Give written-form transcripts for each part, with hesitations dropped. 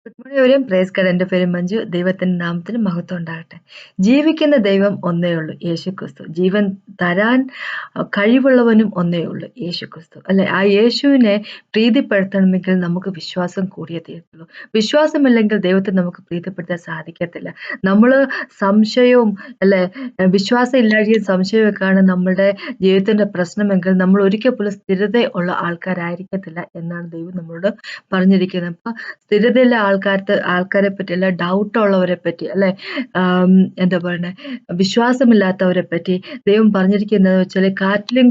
Good praise God. എൻ്റെ പേര് മഞ്ജു. ദൈവത്തിൻ്റെ നാമത്തിന് മഹത്വം ഉണ്ടാകട്ടെ. ജീവിക്കുന്ന ദൈവം ഒന്നേ ഉള്ളൂ, യേശു ക്രിസ്തു. ജീവൻ തരാൻ കഴിവുള്ളവനും ഒന്നേ ഉള്ളൂ, യേശു ക്രിസ്തു. അല്ലെ, ആ യേശുവിനെ പ്രീതിപ്പെടുത്തണമെങ്കിൽ നമുക്ക് വിശ്വാസം കൂടിയേ തീരത്തുള്ളൂ. വിശ്വാസമില്ലെങ്കിൽ ദൈവത്തെ നമുക്ക് പ്രീതിപ്പെടുത്താൻ സാധിക്കത്തില്ല. നമ്മൾ സംശയവും അല്ലെ, വിശ്വാസം ഇല്ലാതെയും സംശയമൊക്കെയാണ് നമ്മുടെ ജീവിതത്തിന്റെ പ്രശ്നമെങ്കിൽ നമ്മൾ ഒരിക്കൽ പോലും സ്ഥിരത ഉള്ള ആൾക്കാരായിരിക്കത്തില്ല എന്നാണ് ദൈവം നമ്മളോട് പറഞ്ഞിരിക്കുന്നത്. അപ്പൊ സ്ഥിരതയുള്ള ആൾക്കാരെ പറ്റി അല്ല, ഡൗട്ട് ഉള്ളവരെ പറ്റി അല്ലെ, എന്താ പറയണേ, വിശ്വാസമില്ലാത്തവരെ പറ്റി ദൈവം പറഞ്ഞിരിക്കുന്നത് വെച്ചാൽ കാറ്റിലും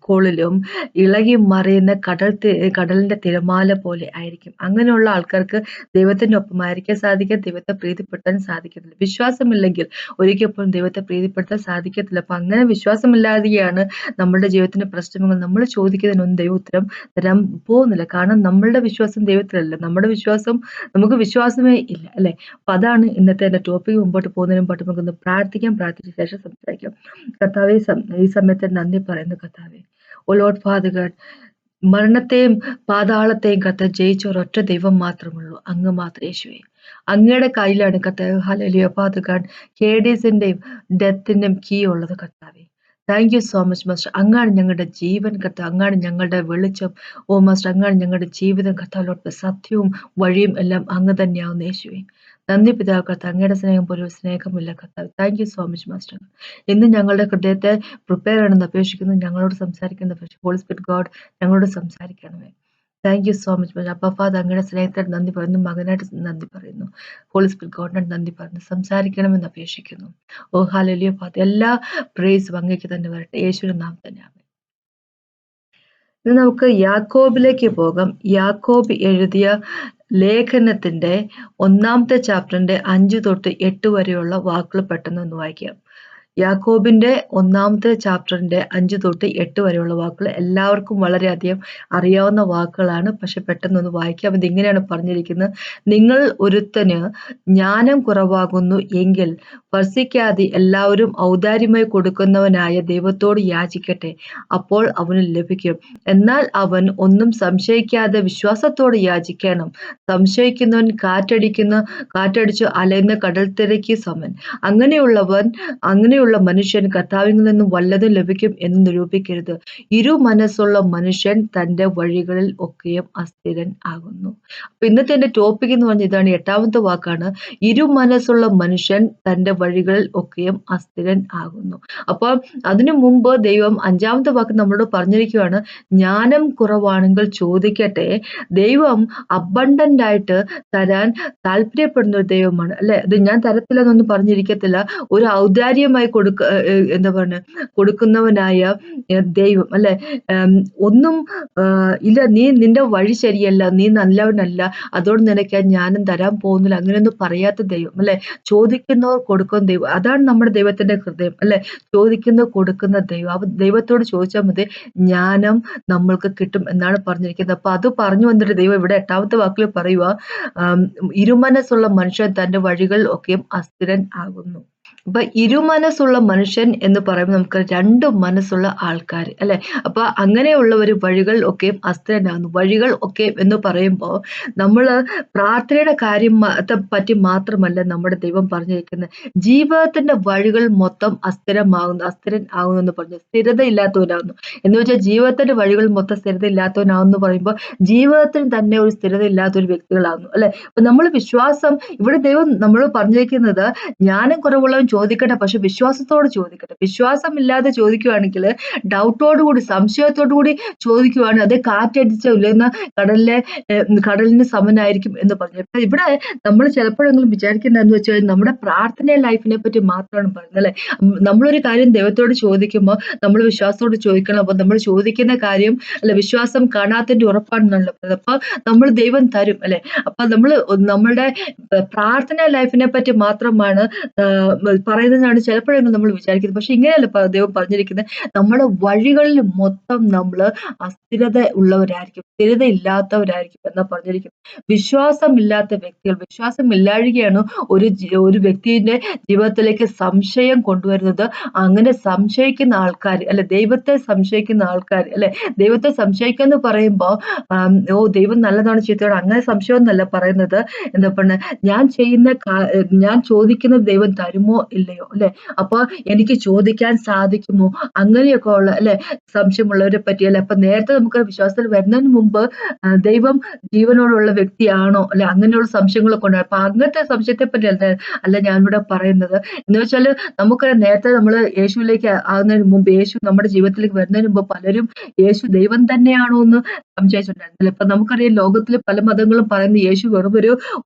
കോളിലും ഇളകി മറിയുന്ന കടലിന്റെ തിരമാല പോലെ ആയിരിക്കും. അങ്ങനെയുള്ള ആൾക്കാർക്ക് ദൈവത്തിന്റെ ഒപ്പമായിരിക്കാൻ സാധിക്കുക, ദൈവത്തെ പ്രീതിപ്പെടുത്താൻ സാധിക്കത്തില്ല. വിശ്വാസമില്ലെങ്കിൽ ഒരിക്കൽ പോലും ദൈവത്തെ പ്രീതിപ്പെടുത്താൻ സാധിക്കത്തില്ല. അപ്പൊ അങ്ങനെ വിശ്വാസമില്ലാതെയാണ് നമ്മുടെ ജീവിതത്തിന്റെ പ്രശ്നങ്ങൾ നമ്മൾ ചോദിക്കുന്നതിനൊന്നും ദൈവം ഉത്തരം തരാൻ പോകുന്നില്ല. കാരണം നമ്മളുടെ വിശ്വാസം ദൈവത്തിലല്ല, നമ്മുടെ വിശ്വാസം നമുക്ക് വിശ്വാസമേ ഇല്ല അല്ലെ. അപ്പൊ അതാണ് ഇന്നത്തെ എന്റെ ടോപ്പിക്. മുമ്പോട്ട് പോകുന്നതിന് മുമ്പായിട്ട് നമുക്കൊന്ന് പ്രാർത്ഥിക്കാം. പ്രാർത്ഥിച്ച ശേഷം സംസാരിക്കാം. കർത്താവെ, ഈ സമയത്ത് നന്ദി പറയുന്നു കർത്താവെ. ഓ ലോർഡ് ഫാദർ ഗോഡ്, മരണത്തെയും പാതാളത്തെയും കർത്താവ് ജയിച്ച ഒരൊറ്റ ദൈവം മാത്രമുള്ളൂ, അങ്ങ് മാത്രം യേശുവേ. അങ്ങയുടെ കയ്യിലാണ് കർത്താവ്. ഹല്ലേലൂയ ഫാദർ ഗോഡ്, ഹേഡീസിന്റെയും ഡെത്തിന്റെയും കീ ഉള്ളത് കർത്താവെ. Thank you so much master. അങ്ങാണ് ഞങ്ങളുടെ ജീവൻ കർത്താവ്, അങ്ങാണ് ഞങ്ങളുടെ വെളിച്ചം. ഓ മാസ്റ്റർ, അങ്ങാണ് ഞങ്ങളുടെ ജീവിതം കർത്താവിലോട്ട് സത്യവും വഴിയും എല്ലാം അങ്ങ് തന്നെയാവുന്ന യേശുവേ. നന്ദി പിതാവ് കർത്താവ്, അങ്ങയുടെ സ്നേഹം പോലെ ഒരു സ്നേഹമില്ല കർത്താവ്. Thank you so much master. ഇന്ന് ഞങ്ങളുടെ ഹൃദയത്തെ പ്രിപ്പയർ ആണെന്ന് അപേക്ഷിക്കുന്നു, ഞങ്ങളോട് സംസാരിക്കുന്ന ഹോളി സ്പിരിറ്റ് ഗോഡ് ഞങ്ങളോട് സംസാരിക്കണമേ. Thank you so much master. അപ്പ ഫാദർ, അങ്ങയുടെ സ്നേഹത്തിന് നന്ദി പറയുന്നു, മകനായിട്ട് നന്ദി പറയുന്നു, ഹോളി സ്പിരിറ്റ് ഗോഡിനായിട്ട് നന്ദി പറയുന്നു. സംസാരിക്കണമെന്ന് അപേക്ഷിക്കുന്നു. ഓ ഹല്ലേലൂയ ഫാദർ, എല്ലാ പ്രൈസും അങ്ങേക്ക് തന്നെ വരട്ടെ, യേശുവിന്റെ നാമം തന്നെ. ഇന്ന് നമുക്ക് യാക്കോബിലേക്ക് പോകാം. യാക്കോബ് എഴുതിയ ലേഖനത്തിന്റെ 1-ാമത്തെ ചാപ്റ്ററിന്റെ 5 തൊട്ട് 8 വരെയുള്ള വാക്കുകൾ പെട്ടെന്ന് ഒന്ന് വായിക്കാം. യാക്കോബിന്റെ 1-ാമത്തെ ചാപ്റ്ററിന്റെ 5 തൊട്ട് 8 വരെയുള്ള വാക്കുകൾ എല്ലാവർക്കും വളരെയധികം അറിയാവുന്ന വാക്കുകളാണ്. പക്ഷെ പെട്ടെന്നൊന്ന് വായിക്കാം. ഇതിങ്ങനെയാണ് പറഞ്ഞിരിക്കുന്നത്: നിങ്ങൾ ഒരുത്തന് ജ്ഞാനം കുറവാകുന്നു എങ്കിൽ ഭർഷിക്കാതെ എല്ലാവരും ഔദാര്യമായി കൊടുക്കുന്നവനായ ദൈവത്തോട് യാചിക്കട്ടെ, അപ്പോൾ അവന് ലഭിക്കും. എന്നാൽ അവൻ ഒന്നും സംശയിക്കാതെ വിശ്വാസത്തോടെ യാചിക്കണം. സംശയിക്കുന്നവൻ കാറ്റടിച്ചു അലയുന്ന കടൽത്തിരയ്ക്ക് സമൻ. അങ്ങനെയുള്ള മനുഷ്യൻ കർത്താവിൽ നിന്നും വല്ലതും ലഭിക്കും എന്ന് നിരൂപിക്കരുത്. മനസ്സുള്ള മനുഷ്യൻ തന്റെ വഴികളിൽ ഒക്കെയും അസ്ഥിരൻ ആകുന്നു. അപ്പൊ ഇന്നത്തെ എന്റെ ടോപ്പിക് എന്ന് പറഞ്ഞ ഇതാണ്. 8-ാമത്തെ വാക്കാണ്, മനസ്സുള്ള മനുഷ്യൻ തന്റെ വഴികളിൽ ഒക്കെയും അസ്ഥിരൻ ആകുന്നു. അപ്പൊ അതിനു മുമ്പ് ദൈവം 5-ാമത്തെ വാക്ക് നമ്മളോട് പറഞ്ഞിരിക്കുകയാണ്, ജ്ഞാനം കുറവാണെങ്കിൽ ചോദിക്കട്ടെ. ദൈവം അബണ്ടന്റ് ആയിട്ട് തരാൻ താല്പര്യപ്പെടുന്ന ഒരു ദൈവമാണ് അല്ലെ. അത് ഞാൻ തരത്തില്ലെന്നൊന്നും പറഞ്ഞിരിക്കത്തില്ല. ഒരു ഔദാര്യമായി കൊടുക്കുന്നവനായ ദൈവം അല്ലെ. ഒന്നും ഇല്ല, നിന്റെ വഴി ശരിയല്ല, നീ നല്ലവനല്ല, അതോട് നിനക്ക് ജ്ഞാനം തരാൻ പോകുന്നില്ല, അങ്ങനെയൊന്നും പറയാത്ത ദൈവം അല്ലെ. ചോദിക്കുന്നവർ കൊടുക്കുന്ന ദൈവം, അതാണ് നമ്മുടെ ദൈവത്തിന്റെ ഹൃദയം അല്ലെ. ചോദിക്കുന്നത് കൊടുക്കുന്ന ദൈവം. അപ്പൊ ദൈവത്തോട് ചോദിച്ചാൽ മതി, ജ്ഞാനം നമ്മൾക്ക് കിട്ടും എന്നാണ് പറഞ്ഞിരിക്കുന്നത്. അപ്പൊ അത് പറഞ്ഞു വന്നിട്ട് ദൈവം ഇവിടെ 8-ാമത്തെ വാക്കിൽ പറയുക, ഇരുമനസ്സുള്ള മനുഷ്യൻ തന്റെ വഴികൾ ഒക്കെയും അസ്ഥിരൻ ആകുന്നു. അപ്പൊ ഇരുമനസ്സുള്ള മനുഷ്യൻ എന്ന് പറയുമ്പോൾ നമുക്ക് 2 മനസ്സുള്ള ആൾക്കാർ അല്ലെ. അപ്പൊ അങ്ങനെയുള്ളവർ വഴികൾ ഒക്കെയും അസ്ഥിരനാകുന്നു. വഴികൾ ഒക്കെ എന്ന് പറയുമ്പോൾ നമ്മള് പ്രാർത്ഥനയുടെ കാര്യം പറ്റി മാത്രമല്ല നമ്മുടെ ദൈവം പറഞ്ഞിരിക്കുന്നത്. ജീവിതത്തിന്റെ വഴികൾ മൊത്തം അസ്ഥിരൻ ആകുന്നു എന്ന് പറഞ്ഞു. സ്ഥിരത ഇല്ലാത്തവനാകുന്നു എന്ന് വെച്ചാൽ ജീവിതത്തിന്റെ വഴികൾ മൊത്തം സ്ഥിരത ഇല്ലാത്തവനാകുന്നു പറയുമ്പോൾ ജീവിതത്തിന് തന്നെ ഒരു സ്ഥിരത ഇല്ലാത്ത ഒരു വ്യക്തികളാകുന്നു അല്ലെ. അപ്പൊ നമ്മൾ വിശ്വാസം, ഇവിടെ ദൈവം നമ്മൾ പറഞ്ഞിരിക്കുന്നത്, ജ്ഞാനം കുറവുള്ളവൻ ചോദിക്കട്ടെ, പക്ഷെ വിശ്വാസത്തോട് ചോദിക്കട്ടെ. വിശ്വാസമില്ലാതെ ചോദിക്കുകയാണെങ്കിൽ, ഡൗട്ടോടുകൂടി സംശയത്തോടുകൂടി ചോദിക്കുകയാണെങ്കിൽ അത് കാറ്റടിച്ച് ഉലയുന്ന കടലിന് സമനായിരിക്കും എന്ന് പറഞ്ഞു. അപ്പൊ ഇവിടെ നമ്മൾ ചിലപ്പോഴെങ്കിലും വിചാരിക്കുന്നതെന്ന് വെച്ചാൽ നമ്മുടെ പ്രാർത്ഥന ലൈഫിനെ പറ്റി മാത്രമാണ് പറയുന്നത് അല്ലെ. നമ്മളൊരു കാര്യം ദൈവത്തോട് ചോദിക്കുമ്പോൾ നമ്മൾ വിശ്വാസത്തോട് ചോദിക്കണം. അപ്പൊ നമ്മൾ ചോദിക്കുന്ന കാര്യം അല്ലെ, വിശ്വാസം കാണാത്തതിന്റെ ഉറപ്പാണെന്നുള്ള. അപ്പൊ നമ്മൾ ദൈവം തരും അല്ലെ. അപ്പൊ നമ്മളുടെ പ്രാർത്ഥന ലൈഫിനെ പറ്റി മാത്രമാണ് പറയുന്നതാണ് ചിലപ്പോഴെങ്കിലും നമ്മൾ വിചാരിക്കുന്നത്. പക്ഷെ ഇങ്ങനെയല്ല ദൈവം പറഞ്ഞിരിക്കുന്നത്. നമ്മുടെ വഴികളിൽ മൊത്തം നമ്മള് അസ്ഥിരത ഉള്ളവരായിരിക്കും, സ്ഥിരത ഇല്ലാത്തവരായിരിക്കും എന്നാ പറഞ്ഞിരിക്കുന്നത്. വിശ്വാസമില്ലാത്ത വ്യക്തികൾ, വിശ്വാസമില്ലാഴികയാണ് ഒരു വ്യക്തിയുടെ ജീവിതത്തിലേക്ക് സംശയം കൊണ്ടുവരുന്നത്. അങ്ങനെ സംശയിക്കുന്ന ആൾക്കാർ, അല്ലെ, ദൈവത്തെ സംശയിക്കുന്ന ആൾക്കാർ, അല്ലെ, ദൈവത്തെ സംശയിക്കുക എന്ന് പറയുമ്പോൾ ഓ ദൈവം നല്ലതാണ് ചീത്തയാണ് അങ്ങനെ സംശയം എന്നല്ല പറയുന്നത്. എന്താ പറഞ്ഞ, ഞാൻ ചോദിക്കുന്നത് ദൈവം തരുമോ ഇല്ലയോ, അല്ലെ, അപ്പൊ എനിക്ക് ചോദിക്കാൻ സാധിക്കുമോ, അങ്ങനെയൊക്കെ ഉള്ള, അല്ലെ, സംശയമുള്ളവരെ പറ്റി, അല്ലെ. അപ്പൊ നേരത്തെ നമുക്ക് വിശ്വാസത്തിൽ വരുന്നതിന് മുമ്പ് ദൈവം ജീവനോടുള്ള വ്യക്തിയാണോ, അല്ലെ, അങ്ങനെയുള്ള സംശയങ്ങളൊക്കെ ഉണ്ട്. അപ്പൊ അങ്ങനത്തെ സംശയത്തെ പറ്റി അല്ല ഞാനിവിടെ പറയുന്നത്. എന്ന് വെച്ചാല് നേരത്തെ നമ്മൾ യേശുവിലേക്ക് ആകുന്നതിന് മുമ്പ്, യേശു നമ്മുടെ ജീവിതത്തിലേക്ക് വരുന്നതിന് മുമ്പ് പലരും യേശു ദൈവം തന്നെയാണോ എന്ന് സംശയിച്ചിട്ടുണ്ടായിരുന്നില്ല. ഇപ്പൊ നമുക്കറിയാം, ലോകത്തിലെ പല മതങ്ങളും പറയുന്ന യേശു വെറും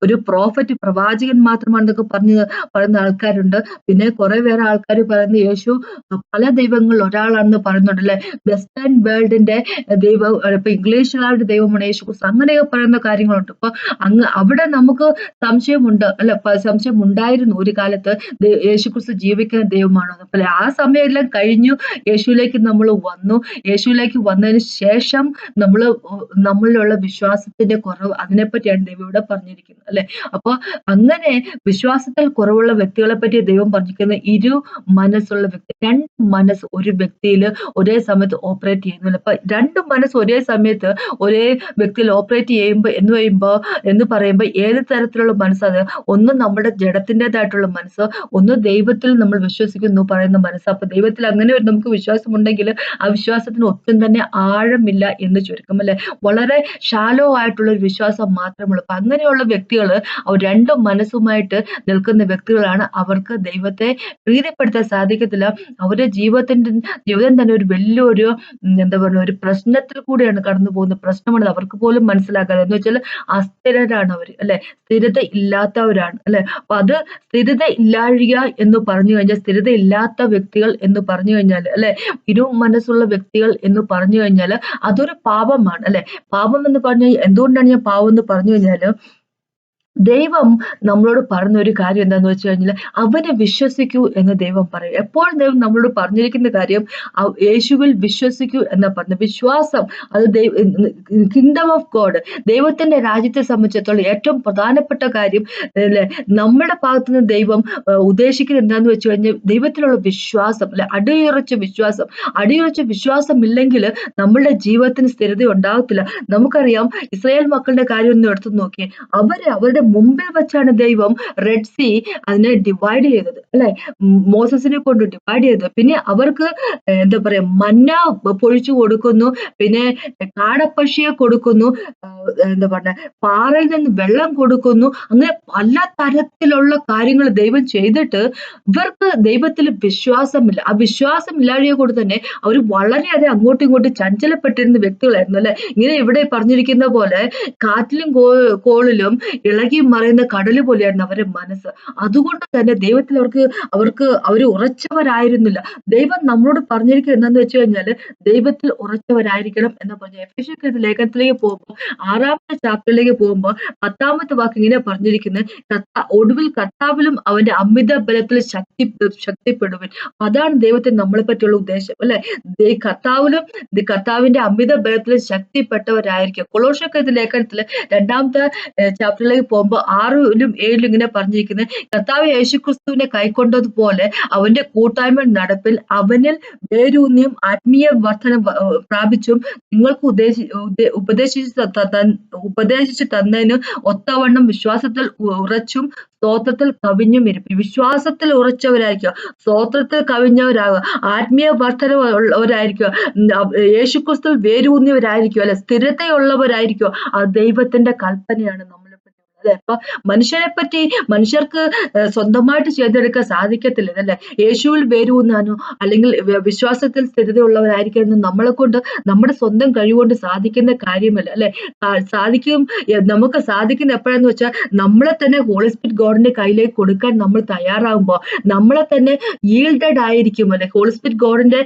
ഒരു പ്രോഫറ്റ്, പ്രവാചകൻ മാത്രമാണെന്നൊക്കെ പറയുന്ന ആൾക്കാരുണ്ട്. പിന്നെ കുറെ വേറെ ആൾക്കാർ പറയുന്ന യേശു പല ദൈവങ്ങളിൽ ഒരാളാണെന്ന് പറയുന്നുണ്ട്, അല്ലെ. വെസ്റ്റേൺ വേൾഡിന്റെ ദൈവം, ഇപ്പൊ ഇംഗ്ലീഷുകാരുടെ ദൈവമാണ് യേശു ക്രിസ്തു, അങ്ങനെയൊക്കെ പറയുന്ന കാര്യങ്ങളുണ്ട്. അപ്പൊ അവിടെ നമുക്ക് സംശയമുണ്ട്, അല്ല, സംശയം ഉണ്ടായിരുന്നു ഒരു കാലത്ത്, യേശു ക്രിസ്തു ജീവിക്കുന്ന ദൈവമാണോ. അല്ലെ, ആ സമയമെല്ലാം കഴിഞ്ഞു, യേശുവിലേക്ക് നമ്മൾ വന്നു. യേശുവിലേക്ക് വന്നതിന് ശേഷം നമ്മളിലുള്ള വിശ്വാസത്തിന്റെ കുറവ്, അതിനെപ്പറ്റിയാണ് ദൈവം ഇവിടെ പറഞ്ഞിരിക്കുന്നത്, അല്ലെ. അപ്പൊ അങ്ങനെ വിശ്വാസത്തിൽ കുറവുള്ള വ്യക്തികളെ പറ്റി ദൈവം പറഞ്ഞിരിക്കുന്നത്, മനസ്സുള്ള വ്യക്തി, രണ്ട് മനസ്സ് ഒരു വ്യക്തിയിൽ ഒരേ സമയത്ത് ഓപ്പറേറ്റ് ചെയ്യുന്നില്ല. അപ്പൊ രണ്ട് മനസ്സ് ഒരേ സമയത്ത് ഒരേ വ്യക്തിയിൽ ഓപ്പറേറ്റ് എന്ന് പറയുമ്പോൾ ഏത് തരത്തിലുള്ള മനസ്സാണ്? ഒന്ന് നമ്മുടെ ജഡത്തിൻ്റെതായിട്ടുള്ള മനസ്സ്, ഒന്ന് ദൈവത്തിൽ നമ്മൾ വിശ്വസിക്കുന്നു പറയുന്ന മനസ്സ്. അപ്പൊ ദൈവത്തിൽ അങ്ങനെ നമുക്ക് വിശ്വാസമുണ്ടെങ്കിൽ ആ വിശ്വാസത്തിന് ഒട്ടും തന്നെ ആഴമില്ല എന്ന് ചുരുക്കം, അല്ലെ. വളരെ ഷാലോ ആയിട്ടുള്ള ഒരു വിശ്വാസം മാത്രമുള്ളൂ. അപ്പൊ അങ്ങനെയുള്ള വ്യക്തികൾ, അവർ രണ്ടും മനസ്സുമായിട്ട് നിൽക്കുന്ന വ്യക്തികളാണ്. അവർക്ക് ദൈവത്തെ പ്രീതിപ്പെടുത്താൻ സാധിക്കത്തില്ല. അവരുടെ ജീവിതം തന്നെ ഒരു വലിയൊരു എന്താ പറയുക, ഒരു പ്രശ്നത്തിൽ കൂടെയാണ് കടന്നു പോകുന്നത്. പ്രശ്നമാണ് അവർക്ക് പോലും മനസ്സിലാക്കാതെ, എന്ന് വെച്ചാൽ അസ്ഥിരരാണ് അവർ, അല്ലെ, സ്ഥിരത ഇല്ലാത്തവരാണ്, അല്ലെ. അപ്പൊ അത് സ്ഥിരത ഇല്ലാഴിക എന്ന് പറഞ്ഞു കഴിഞ്ഞാൽ, സ്ഥിരത ഇല്ലാത്ത വ്യക്തികൾ എന്ന് പറഞ്ഞു കഴിഞ്ഞാൽ, അല്ലെ, മനസ്സുള്ള വ്യക്തികൾ എന്ന് പറഞ്ഞു കഴിഞ്ഞാൽ അതൊരു പാപമാണ്, അല്ലെ. പാപം എന്ന് പറഞ്ഞു എന്തുകൊണ്ടാണ് ഞാൻ പാപം എന്ന് പറഞ്ഞു കഴിഞ്ഞാൽ, ദൈവം നമ്മളോട് പറഞ്ഞ ഒരു കാര്യം എന്താന്ന് വെച്ച് കഴിഞ്ഞാൽ, അവനെ വിശ്വസിക്കൂ എന്ന് ദൈവം പറയും. എപ്പോഴും ദൈവം നമ്മളോട് പറഞ്ഞിരിക്കുന്ന കാര്യം യേശുവിൽ വിശ്വസിക്കൂ എന്നാ പറഞ്ഞു. വിശ്വാസം അത് കിങ്ഡം ഓഫ് ഗോഡ്, ദൈവത്തിന്റെ രാജ്യത്തെ സംബന്ധിച്ചിടത്തോളം ഏറ്റവും പ്രധാനപ്പെട്ട കാര്യം, അല്ലെ, നമ്മുടെ ഭാഗത്തു നിന്ന് ദൈവം ഉദ്ദേശിക്കുന്നത് എന്താന്ന് വെച്ച് കഴിഞ്ഞാൽ ദൈവത്തിലുള്ള വിശ്വാസം, അല്ലെ, അടിയുറച്ച വിശ്വാസം ഇല്ലെങ്കിൽ നമ്മളുടെ ജീവിതത്തിന് സ്ഥിരത ഉണ്ടാകത്തില്ല. നമുക്കറിയാം, ഇസ്രായേൽ മക്കളുടെ കാര്യം ഒന്ന് എടുത്തു നോക്കിയേ. അവരുടെ മുമ്പിൽ വെച്ചാണ് ദൈവം റെഡ് സീ അതിനെ ഡിവൈഡ് ചെയ്തത്, അല്ലെ, മോസസിനെ കൊണ്ട് ഡിവൈഡ് ചെയ്തത്. പിന്നെ അവർക്ക് എന്താ പറയാ, മന്ന പൊഴിച്ചു കൊടുക്കുന്നു, പിന്നെ കാടപ്പക്ഷിയെ കൊടുക്കുന്നു, എന്താ പറഞ്ഞ, പാറയിൽ നിന്ന് വെള്ളം കൊടുക്കുന്നു. അങ്ങനെ പല തരത്തിലുള്ള കാര്യങ്ങൾ ദൈവം ചെയ്തിട്ട് ഇവർക്ക് ദൈവത്തിൽ വിശ്വാസമില്ല. ആ വിശ്വാസം ഇല്ലാഴിയെ കൊണ്ട് തന്നെ അവർ വളരെയധികം അങ്ങോട്ടും ഇങ്ങോട്ടും ചഞ്ചലപ്പെട്ടിരുന്ന വ്യക്തികളായിരുന്നു, അല്ലെ. ഇങ്ങനെ ഇവിടെ പറഞ്ഞിരിക്കുന്ന പോലെ കാറ്റിലും കോളിലും ഇളകി മറിയുന്ന കടല് പോലെയായിരുന്നു അവരുടെ മനസ്സ്. അതുകൊണ്ട് തന്നെ ദൈവത്തിൽ അവർ ഉറച്ചവരായിരുന്നില്ല. ദൈവം നമ്മളോട് പറഞ്ഞിരിക്കുന്നത് എന്താന്ന് വെച്ച് കഴിഞ്ഞാല്, ദൈവത്തിൽ ഉറച്ചവരായിരിക്കണം എന്ന് പറഞ്ഞു. എഫെസ്യർ ലേഖനത്തിലേക്ക് പോകുമ്പോൾ 6ാമത്തെ ചാപ്റ്ററിലേക്ക് പോകുമ്പോൾ 10ാമത്തെ വാക്ക് ഇങ്ങനെ പറഞ്ഞിരിക്കുന്നത്, ഒടുവിൽ കർത്താവിലും അവന്റെ അമിത ബലത്തിൽ ശക്തിപ്പെടുവൻ. അതാണ് ദൈവത്തിന് നമ്മളെ പറ്റിയുള്ള ഉദ്ദേശം, അല്ലെ. കർത്താവിന്റെ അമിത ബലത്തിൽ ശക്തിപ്പെട്ടവരായിരിക്കും. കൊളോസ്യർ ലേഖനത്തില് 2ാമത്തെ ചാപ്റ്ററിലേക്ക് പോകുമ്പോൾ 6ലും 7ലും ഇങ്ങനെ പറഞ്ഞിരിക്കുന്നത്, കർത്താവ് യേശുക്രിസ്തുവിനെ കൈക്കൊണ്ടതുപോലെ അവന്റെ കൂട്ടായ്മ നടപ്പിൽ അവനിൽ വേരൂന്നിയും ആത്മീയ വർധന പ്രാപിച്ചും നിങ്ങൾക്ക് ഉപദേശിച്ചു തന്നതിന് ഒത്തവണ്ണം വിശ്വാസത്തിൽ ഉറച്ചും സ്തോത്രത്തിൽ കവിഞ്ഞും ഇരിക്കും. വിശ്വാസത്തിൽ ഉറച്ചവരായിരിക്കുക, സ്തോത്രത്തിൽ കവിഞ്ഞവരാകുക, ആത്മീയ വർധന ഉള്ളവരായിരിക്കുക, യേശുക്രിസ്തുവിൽ വേരൂന്നിയവരായിരിക്കും, അല്ലെ, സ്ഥിരതയുള്ളവരായിരിക്കും. ആ ദൈവത്തിന്റെ കൽപ്പനയാണ് നമ്മളെ പറ്റി, അല്ലെ. അപ്പൊ മനുഷ്യർക്ക് സ്വന്തമായിട്ട് ചെയ്തെടുക്കാൻ സാധിക്കത്തില്ല, അല്ലെ. യേശുവിൽ വേരൂന്നാനോ അല്ലെങ്കിൽ വിശ്വാസത്തിൽ സ്ഥിരതയുള്ളവരായിരിക്കും നമ്മളെ കൊണ്ട്, നമ്മുടെ സ്വന്തം കഴിവുകൊണ്ട് സാധിക്കുന്ന കാര്യമല്ല, അല്ലെ. നമുക്ക് സാധിക്കുന്ന എപ്പോഴാന്ന് വെച്ചാൽ, നമ്മളെ തന്നെ ഹോളി സ്പിരിറ്റ് ഗോഡിന്റെ കയ്യിലേക്ക് കൊടുക്കാൻ നമ്മൾ തയ്യാറാകുമ്പോൾ, നമ്മളെ തന്നെ ഈൽഡഡ് ആയിരിക്കും, അല്ലെ. ഹോളി സ്പിരിറ്റ് ഗോഡിന്റെ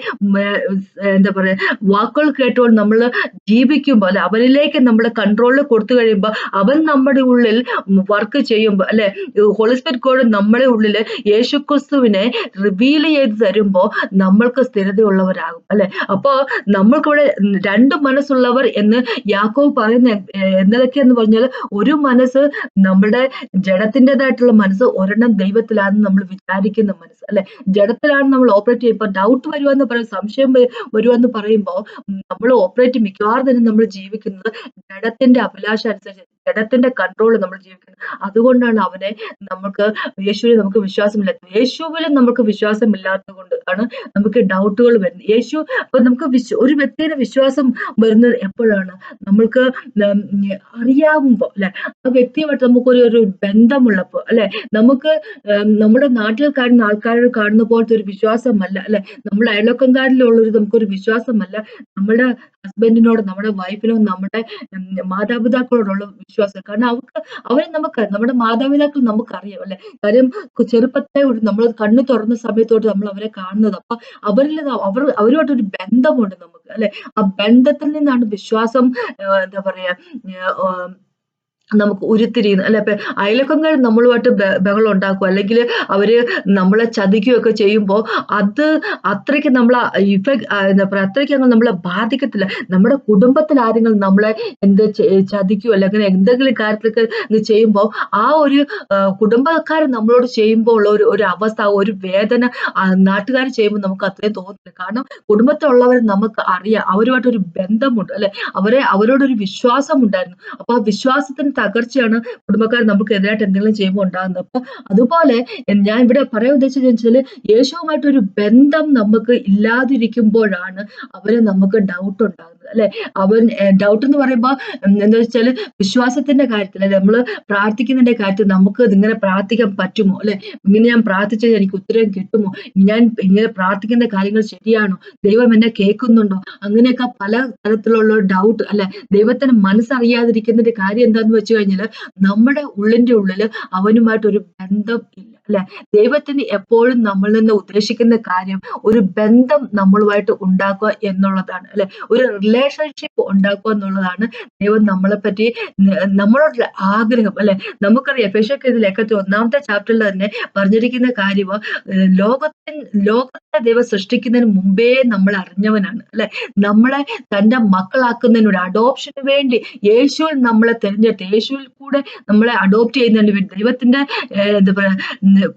എന്താ പറയാ, വാക്കുകൾ കേട്ടുകൊണ്ട് നമ്മൾ ജീവിക്കുമ്പോൾ, അല്ലെ, അവനിലേക്ക് നമ്മുടെ കൺട്രോളിൽ കൊടുത്തു കഴിയുമ്പോൾ അവൻ നമ്മുടെ ഉള്ളിൽ വർക്ക് ചെയ്യുമ്പോൾ അല്ലെ, ഹോളി സ്പിരിറ്റ് ഗോഡ് നമ്മുടെ ഉള്ളില് യേശുക്രിസ്തുവിനെ റിവീൽ ചെയ്ത് തരുമ്പോ നമ്മൾക്ക് സ്ഥിരതയുള്ളവരാകും അല്ലെ. അപ്പോ നമ്മൾക്കിവിടെ രണ്ട് മനസ്സുള്ളവർ എന്ന് യാക്കോബ് പറയുന്ന എന്തൊക്കെയെന്ന് പറഞ്ഞാൽ, ഒരു മനസ്സ് നമ്മുടെ ജഡത്തിൻ്റെതായിട്ടുള്ള മനസ്സ്, ഒരെണ്ണം ദൈവത്തിലാണെന്ന് നമ്മൾ വിചാരിക്കുന്ന മനസ്സ് അല്ലെ. ജഡത്തിലാണ് നമ്മൾ ഓപ്പറേറ്റ് ചെയ്യുമ്പോൾ ഡൗട്ട് വരുവാന്ന് പറയും, സംശയം വരുവാന്ന് പറയുമ്പോൾ നമ്മൾ ഓപ്പറേറ്റ് മിക്കവാറും തന്നെ നമ്മൾ ജീവിക്കുന്നത് ജഡത്തിന്റെ അഭിലാഷ അനുസരിച്ച്, ജഡത്തിന്റെ കൺട്രോൾ നമ്മൾ ജീവിക്കുന്നത്. അതുകൊണ്ടാണ് അവനെ നമുക്ക് യേശുവിൽ നമുക്ക് വിശ്വാസമില്ലാത്തത്. യേശുവിൽ നമുക്ക് വിശ്വാസമില്ലാത്തത് കൊണ്ട് ആണ് നമുക്ക് ഡൗട്ടുകൾ വരുന്നത്. യേശു അപ്പൊ നമുക്ക് ഒരു വ്യക്തിയുടെ വിശ്വാസം വരുന്നത് എപ്പോഴാണ്? നമ്മൾക്ക് അറിയാവുമ്പോ അല്ലെ, ആ വ്യക്തിയുമായിട്ട് നമുക്കൊരു ഒരു ബന്ധമുള്ളപ്പോ അല്ലെ. നമുക്ക് നമ്മുടെ നാട്ടിൽ കാണുന്ന ആൾക്കാരോട് കാണുന്ന പോലത്തെ ഒരു വിശ്വാസമല്ല അല്ലെ, നമ്മുടെ അയൽവക്കംകാരിലുള്ളൊരു നമുക്കൊരു വിശ്വാസമല്ല നമ്മുടെ ഹസ്ബൻഡിനോട്, നമ്മുടെ വൈഫിനോട്, നമ്മുടെ മാതാപിതാക്കളോടുള്ള വിശ്വാസം. കാരണം അവരെ നമുക്ക്, നമ്മുടെ മാതാപിതാക്കൾ നമുക്കറിയാം അല്ലെ. കാര്യം ചെറുപ്പത്തെ നമ്മൾ കണ്ണു തുറന്ന സമയത്തോട്ട് നമ്മൾ അവരെ കാണുന്നത്. അപ്പൊ അവരുമായിട്ടൊരു ബന്ധമുണ്ട് നമുക്ക് അല്ലെ. ആ ബന്ധത്തിൽ നിന്നാണ് വിശ്വാസം എന്താ പറയാ നമുക്ക് ഉരുത്തിരിയുന്നത് അല്ലെ. അപ്പൊ അയൽവക്കങ്ങൾ നമ്മളുമായിട്ട് ബഹളം ഉണ്ടാക്കും, അല്ലെങ്കിൽ അവര് നമ്മളെ ചതിക്കുകയൊക്കെ ചെയ്യുമ്പോൾ അത് അത്രയ്ക്ക് നമ്മളെ എന്താ പറയാ, അത്രയ്ക്ക് അങ്ങ് നമ്മളെ ബാധിക്കത്തില്ല. നമ്മുടെ കുടുംബത്തിൽ ആരെങ്കിലും നമ്മളെ ചതിക്കുകയോ അല്ലെങ്കിൽ എന്തെങ്കിലും കാര്യത്തിലൊക്കെ ചെയ്യുമ്പോൾ ആ ഒരു കുടുംബക്കാർ നമ്മളോട് ചെയ്യുമ്പോൾ ഉള്ള ഒരു അവസ്ഥ, ഒരു വേദന നാട്ടുകാർ ചെയ്യുമ്പോൾ നമുക്ക് അത്രയും തോന്നില്ല. കാരണം കുടുംബത്തിലുള്ളവർ നമുക്ക് അറിയാം, അവരുമായിട്ടൊരു ബന്ധമുണ്ട് അല്ലെ, അവരോടൊരു വിശ്വാസം ഉണ്ടായിരുന്നു. അപ്പൊ ആ വിശ്വാസത്തിന് തകർച്ചയാണ് കുടുംബക്കാർ നമുക്ക് എതിരായിട്ട് എന്തെങ്കിലും ചെയ്യുമ്പോൾ ഉണ്ടാകുന്നത്. അപ്പൊ അതുപോലെ ഞാൻ ഇവിടെ പറയാൻ ഉദ്ദേശിച്ചത് വെച്ചാല്, യേശുവുമായിട്ടൊരു ബന്ധം നമുക്ക് ഇല്ലാതിരിക്കുമ്പോഴാണ് അവന് നമുക്ക് ഡൗട്ട് ഉണ്ടാകുന്നത് അല്ലെ. അവൻ ഡൗട്ട് എന്ന് പറയുമ്പോ എന്താ വെച്ചാല് വിശ്വാസത്തിന്റെ കാര്യത്തിൽ അല്ലെ, നമ്മള് പ്രാർത്ഥിക്കുന്നതിന്റെ കാര്യത്തിൽ നമുക്ക് ഇങ്ങനെ പ്രാർത്ഥിക്കാൻ പറ്റുമോ അല്ലെ, ഇങ്ങനെ ഞാൻ പ്രാർത്ഥിച്ചാൽ എനിക്ക് ഉത്തരം കിട്ടുമോ, ഞാൻ ഇങ്ങനെ പ്രാർത്ഥിക്കുന്ന കാര്യങ്ങൾ ശരിയാണോ, ദൈവം എന്നെ കേൾക്കുന്നുണ്ടോ, അങ്ങനെയൊക്കെ പല തരത്തിലുള്ള ഡൗട്ട് അല്ലെ. ദൈവത്തിന് മനസ്സറിയാതിരിക്കുന്നതിന്റെ കാര്യം എന്താന്ന് വെച്ച് കഴിഞ്ഞാല്, നമ്മുടെ ഉള്ളിന്റെ ഉള്ളില് അവനുമായിട്ടൊരു ബന്ധം ഇല്ല അല്ലെ. ദൈവത്തിന് എപ്പോഴും നമ്മളിൽ നിന്ന് ഉദ്ദേശിക്കുന്ന കാര്യം ഒരു ബന്ധം നമ്മളുമായിട്ട് ഉണ്ടാക്കുക എന്നുള്ളതാണ് അല്ലെ. ഒരു റിലേഷൻഷിപ്പ് ഉണ്ടാക്കുക എന്നുള്ളതാണ് ദൈവം നമ്മളെ പറ്റി നമ്മളോടുള്ള ആഗ്രഹം അല്ലെ. നമുക്കറിയാം എഫെസ്യർക്കെതിരെ 1 ചാപ്റ്ററിൽ തന്നെ പറഞ്ഞിരിക്കുന്ന കാര്യം, ലോകത്തെ ദൈവം സൃഷ്ടിക്കുന്നതിന് മുമ്പേ നമ്മൾ അറിഞ്ഞവനാണ് അല്ലെ. നമ്മളെ തന്റെ മക്കളാക്കുന്നതിനോട്, അഡോപ്ഷന് വേണ്ടി യേശുവിൽ നമ്മളെ തിരഞ്ഞെടുത്ത്, യേശുവിൽ കൂടെ നമ്മളെ അഡോപ്റ്റ് ചെയ്യുന്നതിന് വേണ്ടി, ദൈവത്തിന്റെ എന്താ പറയാ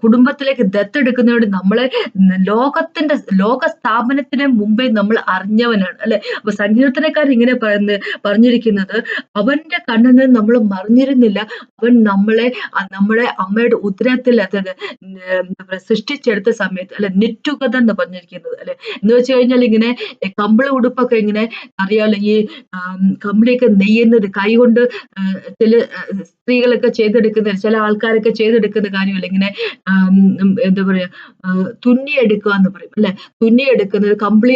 കുടുംബത്തിലേക്ക് ദത്തെടുക്കുന്നതിനോട് നമ്മളെ ലോക സ്ഥാപനത്തിന് മുമ്പേ നമ്മൾ അറിഞ്ഞവനാണ് അല്ലെ. അപ്പൊ സങ്കീർത്തനക്കാരൻ ഇങ്ങനെ പറഞ്ഞിരിക്കുന്നത്, അവന്റെ കണ്ണിൽ നിന്ന് നമ്മൾ മറിഞ്ഞിരുന്നില്ല, അവൻ നമ്മുടെ അമ്മയുടെ ഉദരത്തിൽ സൃഷ്ടിച്ചെടുത്ത സമയത്ത് അല്ലെ, നിറ്റുകഥ എന്ന് പറഞ്ഞിരിക്കുന്നത് അല്ലെ. എന്ന് വെച്ച് കഴിഞ്ഞാൽ ഇങ്ങനെ കമ്പിളി ഉടുപ്പൊക്കെ ഇങ്ങനെ അറിയാലോ, ഈ കമ്പിളിയൊക്കെ നെയ്യുന്നത് കൈകൊണ്ട് ചില സ്ത്രീകളൊക്കെ ചെയ്തെടുക്കുന്ന, ചില ആൾക്കാരൊക്കെ ചെയ്തെടുക്കുന്ന കാര്യമല്ല, ഇങ്ങനെ എന്താ പറയാ തുന്നിയെടുക്കുക എന്ന് പറയും അല്ലെ. തുന്നിയെടുക്കുന്നത് കമ്പിളി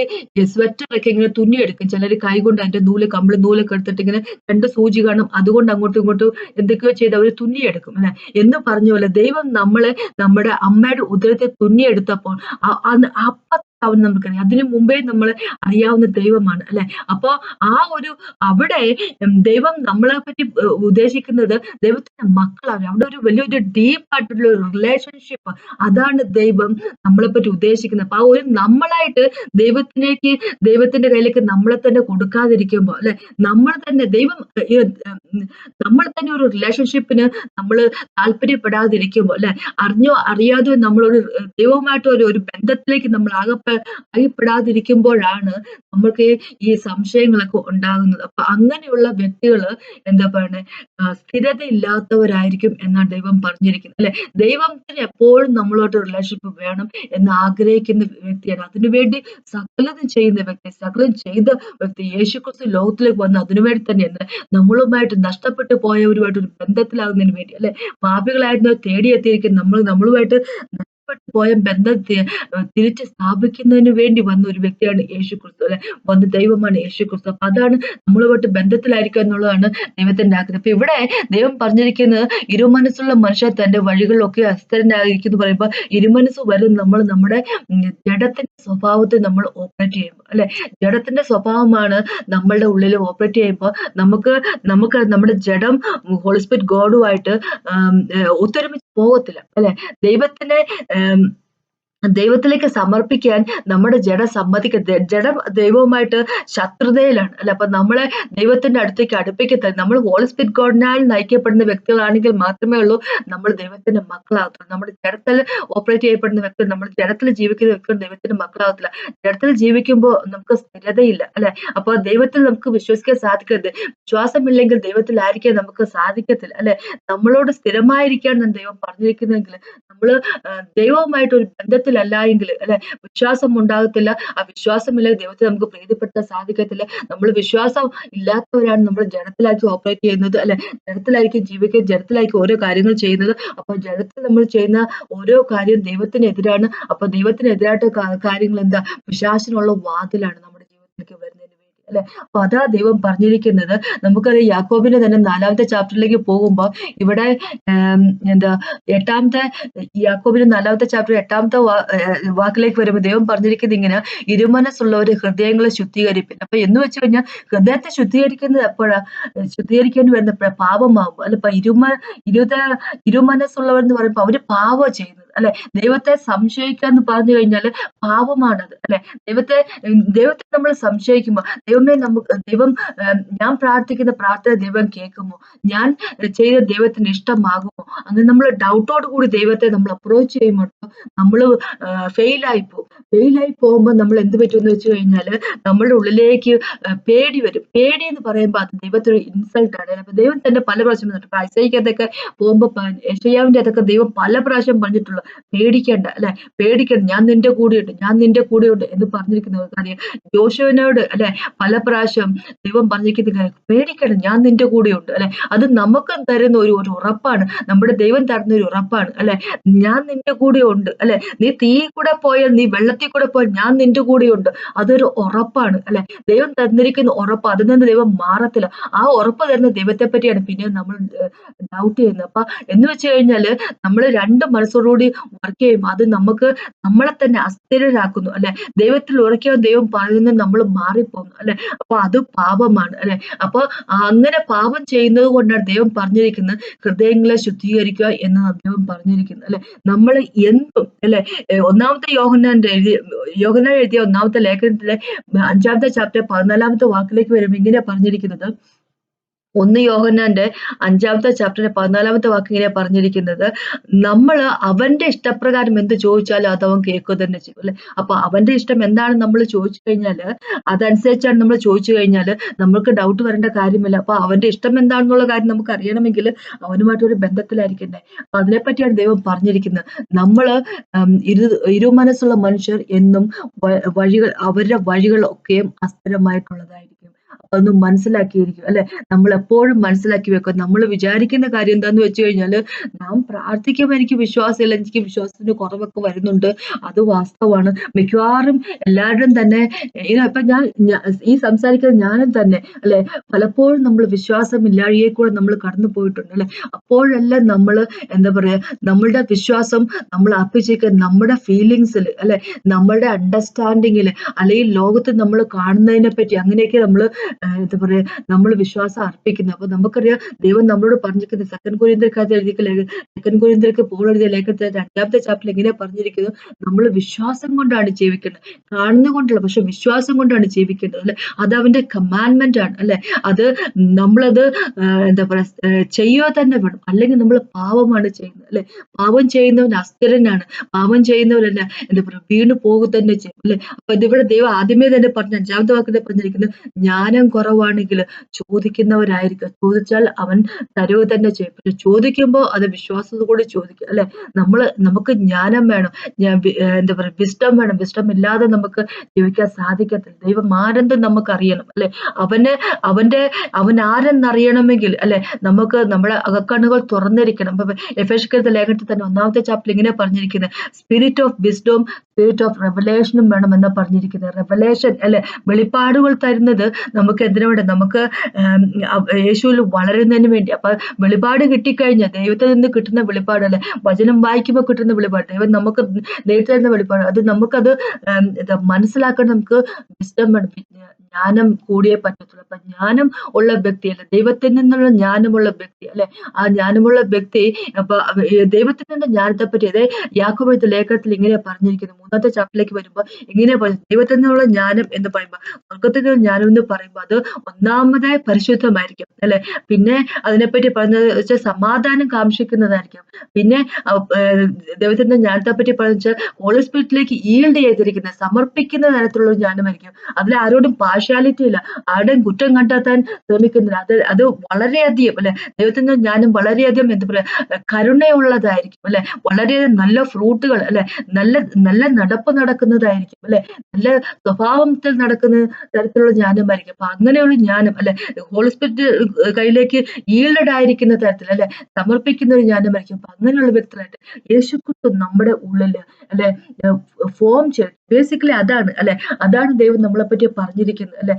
സ്വെറ്ററൊക്കെ ഇങ്ങനെ തുന്നിയെടുക്കും ചിലര് കൈ കൊണ്ട്, അതിന്റെ കമ്പിളി നൂലൊക്കെ എടുത്തിട്ട് ഇങ്ങനെ 2 സൂചി കാണും, അതുകൊണ്ട് അങ്ങോട്ടും ഇങ്ങോട്ടും എന്തൊക്കെയോ ചെയ്ത് അവര് തുന്നിയെടുക്കും അല്ലെ. എന്ന് പറഞ്ഞ പോലെ ദൈവം നമ്മളെ നമ്മുടെ അമ്മയുടെ ഉദരത്തെ തുന്നിയെടുത്തപ്പോൾ അപ്പൊ അവൻ നമുക്കറിയാം, അതിനു മുമ്പേ നമ്മൾ അറിയാവുന്ന ദൈവമാണ് അല്ലെ. അപ്പൊ അവിടെ ദൈവം നമ്മളെ പറ്റി ഉദ്ദേശിക്കുന്നത് ദൈവത്തിന്റെ മക്കളാണ്. അവിടെ ഒരു വലിയൊരു ഡീപ്പ് ആയിട്ടുള്ള ഒരു റിലേഷൻഷിപ്പ്, അതാണ് ദൈവം നമ്മളെ പറ്റി ഉദ്ദേശിക്കുന്നത്. അപ്പൊ നമ്മളായിട്ട് ദൈവത്തിന്റെ കയ്യിലേക്ക് നമ്മളെ തന്നെ കൊടുക്കാതിരിക്കുമ്പോ അല്ലെ, നമ്മൾ തന്നെ ഒരു റിലേഷൻഷിപ്പിന് നമ്മൾ താല്പര്യപ്പെടാതിരിക്കുമ്പോ അല്ലെ, അറിഞ്ഞോ അറിയാതെ നമ്മളൊരു ദൈവവുമായിട്ട് ഒരു ബന്ധത്തിലേക്ക് നമ്മൾ അകപ്പെടാതിരിക്കുമ്പോഴാണ് നമ്മൾക്ക് ഈ സംശയങ്ങളൊക്കെ ഉണ്ടാകുന്നത്. അപ്പൊ അങ്ങനെയുള്ള വ്യക്തികള് എന്താ പറയണേ, സ്ഥിരതയില്ലാത്തവരായിരിക്കും എന്നാണ് ദൈവം പറഞ്ഞിരിക്കുന്നത് അല്ലെ. ദൈവത്തിന് എപ്പോഴും നമ്മളോട്ട് റിലേഷൻഷിപ്പ് വേണം എന്ന് ആഗ്രഹിക്കുന്ന വ്യക്തിയാണ്. അതിനുവേണ്ടി സകലതും ചെയ്യുന്ന വ്യക്തി, സകലം ചെയ്ത വ്യക്തി യേശുക്രിസ്തു ലോകത്തിലേക്ക് വന്ന് അതിനുവേണ്ടി തന്നെയാണ് നമ്മളുമായിട്ട് നഷ്ടപ്പെട്ടു പോയവരുമായിട്ട് ഒരു ബന്ധത്തിലാകുന്നതിന് വേണ്ടി അല്ലെ. പാപികളായിരുന്നവർ തേടിയെത്തിയിരിക്കുന്ന നമ്മളുമായിട്ട് പോയ ബന്ധത്തെ തിരിച്ച് സ്ഥാപിക്കുന്നതിന് വേണ്ടി വന്ന ഒരു വ്യക്തിയാണ് യേശുക്രിസ്തു, അല്ലെ? വന്ന ദൈവമാണ് യേശുക്രിസ്തു. അപ്പൊ അതാണ് നമ്മളുമായിട്ട് ബന്ധത്തിലായിരിക്കുക എന്നുള്ളതാണ് ദൈവത്തിന്റെ ആഗ്രഹം. അപ്പൊ ഇവിടെ ദൈവം പറഞ്ഞിരിക്കുന്നത് ഇരുമനസ്സുള്ള മനുഷ്യർ തന്റെ വഴികളിലൊക്കെ അസ്ഥിരനായിരിക്കും എന്ന് പറയുമ്പോൾ ഇരുമനസ്സ് വരും നമ്മൾ നമ്മുടെ ജഡത്തിന്റെ സ്വഭാവത്തിൽ നമ്മൾ ഓപ്പറേറ്റ് ചെയ്യുമ്പോൾ, അല്ലെ? ജഡത്തിന്റെ സ്വഭാവമാണ് നമ്മളുടെ ഉള്ളിൽ ഓപ്പറേറ്റ് ചെയ്യുമ്പോൾ നമുക്ക് നമ്മുടെ ജഡം ഹോളി സ്പിരിറ്റ് ഗോഡുമായിട്ട് ഒത്തൊരുമിച്ച് പോകത്തില്ല, അല്ലെ? ദൈവത്തിനെ ദൈവത്തിലേക്ക് സമർപ്പിക്കാൻ നമ്മുടെ ജഡം സമ്മതിക്കത്തില്ല. ജഡം ദൈവവുമായിട്ട് ശത്രുതയിലാണ്, അല്ലെ? അപ്പൊ നമ്മളെ ദൈവത്തിന്റെ അടുത്തേക്ക് അടുപ്പിക്കത്തില്ല. നമ്മൾ ഹോളി സ്പിരിറ്റ് ഗോഡിനാൽ നയിക്കപ്പെടുന്ന വ്യക്തികളാണെങ്കിൽ മാത്രമേ ഉള്ളൂ നമ്മൾ ദൈവത്തിന്റെ മക്കളാകത്തുള്ളൂ. നമ്മുടെ ജഡത്തിൽ ഓപ്പറേറ്റ് ചെയ്യപ്പെടുന്ന വ്യക്തി, നമ്മൾ ജഡത്തിൽ ജീവിക്കുന്ന വ്യക്തികൾ ദൈവത്തിന്റെ മക്കളാകത്തില്ല. ജഡത്തിൽ ജീവിക്കുമ്പോൾ നമുക്ക് സ്ഥിരതയില്ല, അല്ലെ? അപ്പൊ ദൈവത്തിൽ നമുക്ക് വിശ്വസിക്കാൻ സാധിക്കരുത്. വിശ്വാസമില്ലെങ്കിൽ ദൈവത്തിലായിരിക്കാൻ നമുക്ക് സാധിക്കത്തില്ല, അല്ലെ? നമ്മളോട് സ്ഥിരമായിരിക്കാൻ ദൈവം പറഞ്ഞിരിക്കുന്നെങ്കിൽ നമ്മള് ദൈവവുമായിട്ട് ഒരു ബന്ധത്തിലല്ല എങ്കിൽ, അല്ലെ, വിശ്വാസം ഉണ്ടാകത്തില്ല. ആ വിശ്വാസമില്ലെങ്കിൽ ദൈവത്തെ നമുക്ക് പ്രീതിപ്പെടുത്താൻ സാധിക്കത്തില്ല. നമ്മൾ വിശ്വാസം ഇല്ലാത്തവരാണ് നമ്മൾ ജഡത്തിലാക്കി ഓപ്പറേറ്റ് ചെയ്യുന്നത്, അല്ലെ? ജഡത്തിലായിരിക്കും ജീവിക്കുക, ജഡത്തിലായിരിക്കും ഓരോ കാര്യങ്ങൾ ചെയ്യുന്നത്. അപ്പൊ ജഡത്തിൽ നമ്മൾ ചെയ്യുന്ന ഓരോ കാര്യം ദൈവത്തിനെതിരാണ്. അപ്പൊ ദൈവത്തിനെതിരായിട്ട് കാര്യങ്ങൾ എന്താ? പിശാചിനുള്ള വാതിലാണ് നമ്മുടെ ജീവിതത്തിലേക്ക് വരുന്നതിന് വേണ്ടി, അല്ലെ? അപ്പൊ അതാ ദൈവം പറഞ്ഞിരിക്കുന്നത്. നമുക്കറിയാം യാക്കോബിന്റെ തന്നെ 4-ാമത്തെ ചാപ്റ്ററിലേക്ക് പോകുമ്പോൾ ഇവിടെ എന്താ എട്ടാമത്തെ യാക്കോബിന്റെ 4-ാമത്തെ ചാപ്റ്റർ 8-ാമത്തെ വാക്കിലേക്ക് വരുമ്പോൾ ദൈവം പറഞ്ഞിരിക്കുന്നത് ഇങ്ങനെ: ഇരുമനസ്സുള്ളവര് ഹൃദയങ്ങളെ ശുദ്ധീകരിപ്പിൻ. അപ്പൊ എന്ന് വെച്ച് കഴിഞ്ഞാൽ ഹൃദയത്തെ ശുദ്ധീകരിക്കുന്നത് എപ്പോഴാ? ശുദ്ധീകരിക്കേണ്ടി വരുന്ന പാപമാകും, അല്ലെ? ഇപ്പൊ ഇരുമനസ്സുള്ളവർ എന്ന് പറയുമ്പോൾ അവര് പാപം ചെയ്യുന്നത്, അല്ലെ? ദൈവത്തെ സംശയിക്കുക എന്ന് പറഞ്ഞു കഴിഞ്ഞാൽ പാപമാണത്, അല്ലെ? ദൈവത്തെ നമ്മൾ സംശയിക്കുമ്പോൾ ദൈവം ഞാൻ പ്രാർത്ഥിക്കുന്ന പ്രാർത്ഥന ദൈവം കേൾക്കുമോ, ഞാൻ ചെയ്ത ദൈവത്തിന് ഇഷ്ടമാകുമോ, അങ്ങനെ നമ്മൾ ഡൗട്ടോട് കൂടി ദൈവത്തെ നമ്മൾ അപ്രോച്ച് ചെയ്യുമ്പോൾ നമ്മൾ ഫെയിലായി പോകുമ്പോൾ നമ്മൾ എന്ത് പറ്റുമെന്ന് വെച്ച് കഴിഞ്ഞാൽ നമ്മുടെ ഉള്ളിലേക്ക് പേടി വരും. പേടി എന്ന് പറയുമ്പോൾ അത് ദൈവത്തിന് ഇൻസൾട്ട് ആണ്. അപ്പൊ ദൈവം തന്നെ പല പ്രാവശ്യം പറഞ്ഞിട്ടുണ്ട്. ഐസയ്ക്കകത്തൊക്കെ പോകുമ്പോൾ യെശയ്യാവിന്റെ അതൊക്കെ ദൈവം പല പ്രാവശ്യം പറഞ്ഞിട്ടുള്ളൂ, പേടിക്കണ്ട, അല്ലെ? പേടിക്കണ്ട, ഞാൻ നിന്റെ കൂടെയുണ്ട് എന്ന് പറഞ്ഞിരിക്കുന്നത് കാര്യം. ജോഷുവിനോട്, അല്ലെ, പല പ്രാവശ്യം ദൈവം പറഞ്ഞിരിക്കുന്ന പേടിക്കണം, ഞാൻ നിന്റെ കൂടെയുണ്ട്, അല്ലെ? അത് നമുക്ക് തരുന്ന ഒരു ഉറപ്പാണ്, നമ്മുടെ ദൈവം തരുന്ന ഒരു ഉറപ്പാണ്, അല്ലെ? ഞാൻ നിന്റെ കൂടെ ഉണ്ട്, അല്ലെ? നീ തീ കൂടെ പോയാൽ, നീ വെള്ളത്തിൽ കൂടെ പോയാൽ ഞാൻ നിന്റെ കൂടെയുണ്ട്. അതൊരു ഉറപ്പാണ്, അല്ലെ? ദൈവം തന്നിരിക്കുന്ന ഉറപ്പ്, അതിൽ നിന്ന് ദൈവം മാറത്തില്ല. ആ ഉറപ്പ് തരുന്ന ദൈവത്തെ പറ്റിയാണ് പിന്നെ നമ്മൾ ഡൗട്ട് ചെയ്യുന്നത്. അപ്പൊ എന്ന് വെച്ച് കഴിഞ്ഞാല് നമ്മൾ രണ്ട് മനസ്സോടുകൂടി വർക്ക് ചെയ്യുമ്പോൾ അത് നമ്മളെ തന്നെ അസ്ഥിരരാക്കുന്നു, അല്ലെ? ദൈവത്തിൽ ഉറക്കാൻ ദൈവം പറയുന്നത് നമ്മൾ മാറിപ്പോകുന്നു, അല്ലെ? അപ്പൊ അത് പാപമാണ്, അല്ലെ? അപ്പൊ അങ്ങനെ പാപം ചെയ്യുന്നത് കൊണ്ടാണ് ദൈവം പറഞ്ഞിരിക്കുന്നത് ഹൃദയങ്ങളെ ശുദ്ധീകരിക്കുക എന്ന് ദൈവം പറഞ്ഞിരിക്കുന്നത്, അല്ലെ? നമ്മൾ എന്തും, അല്ലെ, ഒന്നാമത്തെ യോഹന്നാൻ എഴുതിയ ഒന്നാമത്തെ ലേഖനത്തിലെ 5-ാമത്തെ ചാപ്റ്റർ 14-ാമത്തെ വാക്കിലേക്ക് വരുമ്പോൾ ഇങ്ങനെ പറഞ്ഞിരിക്കുന്നത്. 1 യോഹന്നാന്റെ 5-ാമത്തെ ചാപ്റ്ററിന്റെ 14-ാമത്തെ വാക്ക് ഇങ്ങനെ പറഞ്ഞിരിക്കുന്നത്: നമ്മൾ അവന്റെ ഇഷ്ടപ്രകാരം എന്ത് ചോദിച്ചാലും അത് അവൻ കേൾക്കുക തന്നെ ചെയ്യും, അല്ലെ? അപ്പൊ അവന്റെ ഇഷ്ടം എന്താണെന്ന് നമ്മൾ ചോദിച്ചു കഴിഞ്ഞാല് അതനുസരിച്ചാണ് നമ്മൾ ചോദിച്ചു കഴിഞ്ഞാല് നമുക്ക് ഡൗട്ട് വരേണ്ട കാര്യമില്ല. അപ്പൊ അവന്റെ ഇഷ്ടം എന്താണെന്നുള്ള കാര്യം നമുക്ക് അറിയണമെങ്കിൽ അവനുമായിട്ടൊരു ബന്ധത്തിലായിരിക്കണ്ടേ. അപ്പൊ അതിനെപ്പറ്റിയാണ് ദൈവം പറഞ്ഞിരിക്കുന്നത്. നമ്മള് ഇരുമനസ്സുള്ള മനുഷ്യർ എന്നും അവരുടെ വഴികളൊക്കെയും അസ്ഥിരമായിട്ടുള്ളതായിരിക്കും. അതൊന്ന് മനസ്സിലാക്കിയിരിക്കും, അല്ലെ? നമ്മൾ എപ്പോഴും മനസ്സിലാക്കി വെക്കുക. നമ്മൾ വിചാരിക്കുന്ന കാര്യം എന്താന്ന് വെച്ച് കഴിഞ്ഞാല് നാം പ്രാർത്ഥിക്കുമ്പോൾ എനിക്ക് വിശ്വാസമില്ല, എനിക്ക് വിശ്വാസത്തിന്റെ കുറവൊക്കെ വരുന്നുണ്ട്, അത് വാസ്തവമാണ്. മിക്കവാറും എല്ലാവരും തന്നെ ഇപ്പൊ ഞാൻ ഈ സംസാരിക്കുന്നത് ഞാനും തന്നെ, അല്ലെ? പലപ്പോഴും നമ്മൾ വിശ്വാസമില്ലായ്മയെ കൂടെ നമ്മൾ കടന്നു പോയിട്ടുണ്ട്, അല്ലെ? അപ്പോഴെല്ലാം നമ്മൾ എന്താ പറയാ, നമ്മളുടെ വിശ്വാസം നമ്മൾ അർപ്പിച്ചിരിക്കുക നമ്മുടെ ഫീലിങ്സിൽ, അല്ലെ, നമ്മളുടെ അണ്ടർസ്റ്റാൻഡിങ്ങിൽ, അല്ലെങ്കിൽ ലോകത്ത് നമ്മൾ കാണുന്നതിനെ പറ്റി അങ്ങനെയൊക്കെ നമ്മൾ എന്താ പറയാ നമ്മൾ വിശ്വാസം അർപ്പിക്കുന്നത്. അപ്പൊ നമുക്കറിയാം ദൈവം നമ്മളോട് പറഞ്ഞിരിക്കുന്നത് 2 കൊരിന്ത്യർക്ക് പോൾ എഴുതിയ ലേഖനത്തിൽ 2-ാമത്തെ ചാപ്റ്ററിൽ എങ്ങനെ പറഞ്ഞിരിക്കുന്നു: നമ്മൾ വിശ്വാസം കൊണ്ടാണ് ജീവിക്കുന്നത്, കാണുന്ന കൊണ്ടല്ല, പക്ഷെ വിശ്വാസം കൊണ്ടാണ് ജീവിക്കേണ്ടത്, അല്ലെ? അത് അവന്റെ കമാൻഡ്മെന്റ് ആണ്, അല്ലെ? അത് നമ്മളത് എന്താ പറയാ ചെയ്യുക തന്നെ വേണം, അല്ലെങ്കിൽ നമ്മൾ പാപമാണ് ചെയ്യുന്നത്, അല്ലെ? പാപം ചെയ്യുന്നവൻ അസ്ഥിരനാണ്, പാപം ചെയ്യുന്നവരല്ല എന്താ പറയാ വീണ് പോകുക തന്നെ ചെയ്യും, അല്ലെ? അപ്പൊ ഇതിവിടെ ദൈവം ആദ്യമേ തന്നെ പറഞ്ഞ 5-ാമത്തെ വാക്കിൽ പറഞ്ഞിരിക്കുന്നത് ജ്ഞാനം ജ്ഞാനം കുറവാണെങ്കിൽ ചോദിക്കുന്നവരായിരിക്കും. ചോദിച്ചാൽ അവൻ തരുക തന്നെ ചെയ്യും. പക്ഷെ ചോദിക്കുമ്പോൾ അത് വിശ്വാസത്തോടെ ചോദിക്കുക, അല്ലെ? നമുക്ക് ജ്ഞാനം വേണം, എന്താ പറയുക, വിസ്ഡം വേണം. വിസ്ഡം ഇല്ലാതെ നമുക്ക് ജീവിക്കാൻ സാധിക്കത്തില്ല. ദൈവം ആരെന്ന് നമുക്ക് അറിയണം, അല്ലെ? അവൻ ആരെന്നറിയണമെങ്കിൽ, അല്ലെ, നമുക്ക് നമ്മുടെ അകക്കണ്ണുകൾ തുറന്നിരിക്കണം. അപ്പൊ എഫേസ്യർക്കെഴുതിയ ലേഖനത്തിൽ തന്നെ 1-ാമത്തെ ചാപ്റ്ററിൽ ഇങ്ങനെ പറഞ്ഞിരിക്കുന്നത്, സ്പിരിറ്റ് ഓഫ് വിസ്ഡവും സ്പിരിറ്റ് ഓഫ് റെവലേഷനും വേണമെന്ന് പറഞ്ഞിരിക്കുന്നത്. റെവലേഷൻ, അല്ലെ, വെളിപ്പാടുകൾ തരുന്നത് നമുക്ക് എന്തിനു വേണ്ടി? നമുക്ക് യേശുവിൽ വളരുന്നതിന് വേണ്ടി. അപ്പൊ വെളിപാട് കിട്ടിക്കഴിഞ്ഞാൽ ദൈവത്തിൽ നിന്ന് കിട്ടുന്ന വെളിപ്പാട്, അല്ലെ, വചനം വായിക്കുമ്പോൾ കിട്ടുന്ന വെളിപാട്, ദൈവം നമുക്ക് നേരിട്ട് തരുന്ന വെളിപ്പാട്, അത് നമുക്കത് മനസ്സിലാക്കാൻ നമുക്ക് വിസ്ഡം വേണം, ജ്ഞാനം കൂടിയേ പറ്റത്തുള്ളൂ. അപ്പൊ ജ്ഞാനം ഉള്ള വ്യക്തി, അല്ലെ, ദൈവത്തിൽ നിന്നുള്ള ജ്ഞാനമുള്ള വ്യക്തി, അല്ലെ, ആ ജ്ഞാനമുള്ള വ്യക്തി, അപ്പൊ ദൈവത്തിൽ നിന്ന് ജ്ഞാനത്തെ പറ്റി അതേ യാക്കോബ് എഴുതിയ ലേഖനത്തിൽ ഇങ്ങനെ പറഞ്ഞിരിക്കുന്നു. 3-ാമത്തെ ചാപ്റ്ററിലേക്ക് വരുമ്പോൾ ഇങ്ങനെ പറയും, ദൈവത്തിൽ നിന്നുള്ള ജ്ഞാനം എന്ന് പറയുമ്പോൾ, സ്വർഗത്തിൽ നിന്നുള്ള ജ്ഞാനം എന്ന് പറയുമ്പോൾ അത് ഒന്നാമതായി പരിശുദ്ധമായിരിക്കും, അല്ലെ? പിന്നെ അതിനെപ്പറ്റി പറഞ്ഞത് വെച്ചാൽ സമാധാനം കാംക്ഷിക്കുന്നതായിരിക്കും. പിന്നെ ദൈവത്തിന്റെ ജ്ഞാനത്തെ പറ്റി പറഞ്ഞാൽ ഹോളി സ്പിരിറ്റിലേക്ക് ഈൽഡ് ചെയ്തിരിക്കുന്ന, സമർപ്പിക്കുന്ന തരത്തിലുള്ള ജ്ഞാനമായിരിക്കും. അതിൽ ആരോടും പാർഷ്യാലിറ്റി ഇല്ല, ആരുടെയും കുറ്റം കണ്ടെത്താൻ ശ്രമിക്കുന്നില്ല. അത് വളരെയധികം, അല്ലെ, ദൈവത്തിന്റെ ജ്ഞാനം വളരെയധികം എന്താ പറയാ, കരുണയുള്ളതായിരിക്കും, അല്ലെ, വളരെയധികം നല്ല ഫ്രൂട്ടുകൾ, അല്ലെ, നല്ല നല്ല നടപ്പ് നടക്കുന്നതായിരിക്കും, അല്ലെ, നല്ല സ്വഭാവത്തിൽ നടക്കുന്ന തരത്തിലുള്ള ജ്ഞാനമായിരിക്കും. അപ്പൊ അങ്ങനെയുള്ള ജ്ഞാനം, അല്ലെ, ഹോളി സ്പിരിറ്റ് കയ്യിലേക്ക് ഈൽഡ് ആയിരിക്കുന്ന തരത്തിൽ, അല്ലെ, സമർപ്പിക്കുന്ന ഒരു ജ്ഞാനമായിരിക്കും. അപ്പൊ അങ്ങനെയുള്ള വ്യക്തികളായിട്ട് യേശുക്രിസ്തു നമ്മുടെ ഉള്ളില്, അല്ലെ, ഫോം ചെയ്ത്, ബേസിക്കലി അതാണ്, അല്ലെ, അതാണ് ദൈവം നമ്മളെ പറ്റി പറഞ്ഞിരിക്കുന്നത്, അല്ലെ?